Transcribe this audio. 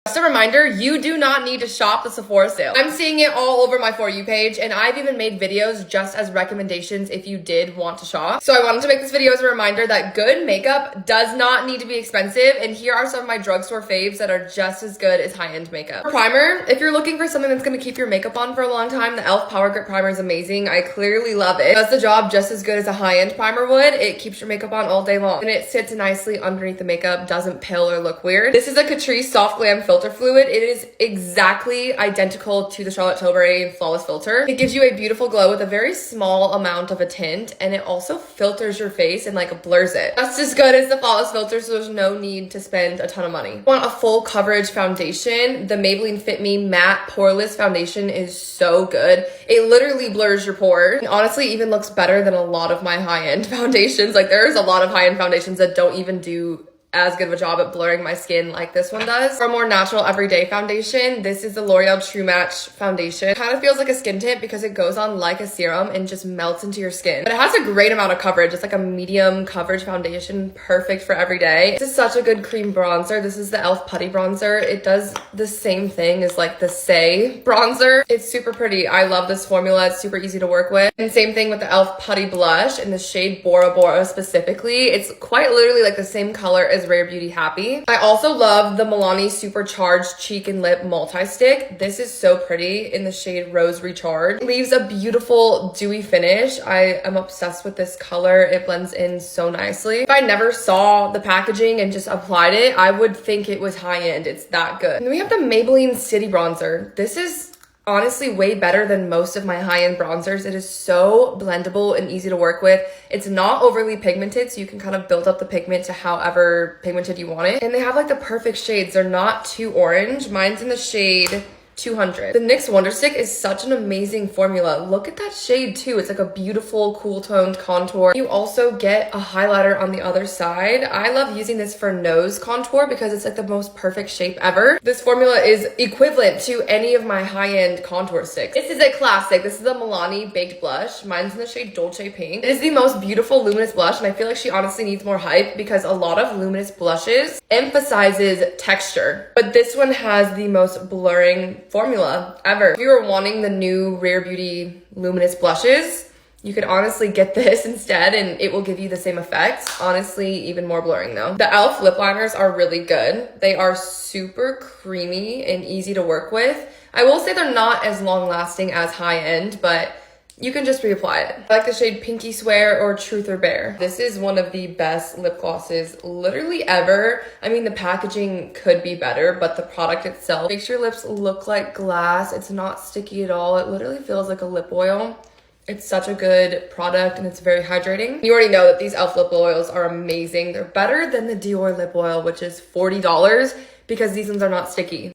Just a reminder, you do not need to shop the Sephora sale. I'm seeing it all over my For You page, and I've even made videos just as recommendations if you did want to shop. So I wanted to make this video as a reminder that good makeup does not need to be expensive, and here are some of my drugstore faves that are just as good as high-end makeup. For primer, if you're looking for something that's going to keep your makeup on for a long time, the e.l.f. Power Grip Primer is amazing. I clearly love it. It does the job just as good as a high-end primer would. It keeps your makeup on all day long, and it sits nicely underneath the makeup, doesn't pill or look weird. This is a Catrice Soft Glam Filter Fluid. It is exactly identical to the Charlotte Tilbury Flawless Filter. It gives you a beautiful glow with a very small amount of a tint, and it also filters your face and like blurs it. Just as good as the Flawless Filter, so there's no need to spend a ton of money. Want a full coverage foundation? The Maybelline Fit Me Matte Poreless Foundation is so good. It literally blurs your pores. And honestly, even looks better than a lot of my high-end foundations. Like there's a lot of high-end foundations that don't even do as good of a job at blurring my skin like this one does. For a more natural everyday foundation, this is the L'Oreal True Match foundation. It kind of feels like a skin tint because it goes on like a serum and just melts into your skin. But it has a great amount of coverage. It's like a medium coverage foundation, perfect for every day. This is such a good cream bronzer. This is the e.l.f. Putty Bronzer. It does the same thing as like the Say bronzer. It's super pretty. I love this formula. It's super easy to work with. And same thing with the e.l.f. Putty Blush in the shade Bora Bora specifically. It's quite literally like the same color as Rare Beauty Happy. I also love the Milani Supercharged Cheek and Lip Multi-Stick. This is so pretty in the shade Rose Recharge. It leaves a beautiful dewy finish. I am obsessed with this color. It blends in so nicely. If I never saw the packaging and just applied it, I would think it was high-end. It's that good. And then we have the Maybelline City Bronzer. This is honestly way better than most of my high-end bronzers. It is so blendable and easy to work with. It's not overly pigmented, so you can kind of build up the pigment to however pigmented you want it. And they have like the perfect shades. They're not too orange. Mine's in the shade 200. The NYX Wonder Stick is such an amazing formula. Look at that shade too. It's like a beautiful cool toned contour. You also get a highlighter on the other side. I love using this for nose contour because it's like the most perfect shape ever. This formula is equivalent to any of my high-end contour sticks. This is a classic. This is the Milani Baked Blush. Mine's in the shade Dolce Pink. It is the most beautiful luminous blush, and I feel like she honestly needs more hype because a lot of luminous blushes emphasizes texture, but this one has the most blurring formula ever. If you were wanting the new Rare Beauty luminous blushes, you could honestly get this instead and it will give you the same effect. Honestly, even more blurring though. The e.l.f. lip liners are really good. They are super creamy and easy to work with. I will say they're not as long lasting as high end, but you can just reapply it. I like the shade Pinky Swear or Truth or Bear. This is one of the best lip glosses literally ever. I mean, the packaging could be better, but the product itself makes your lips look like glass. It's not sticky at all. It literally feels like a lip oil. It's such a good product and it's very hydrating. You already know that these e.l.f. lip oils are amazing. They're better than the Dior lip oil, which is $40 because these ones are not sticky.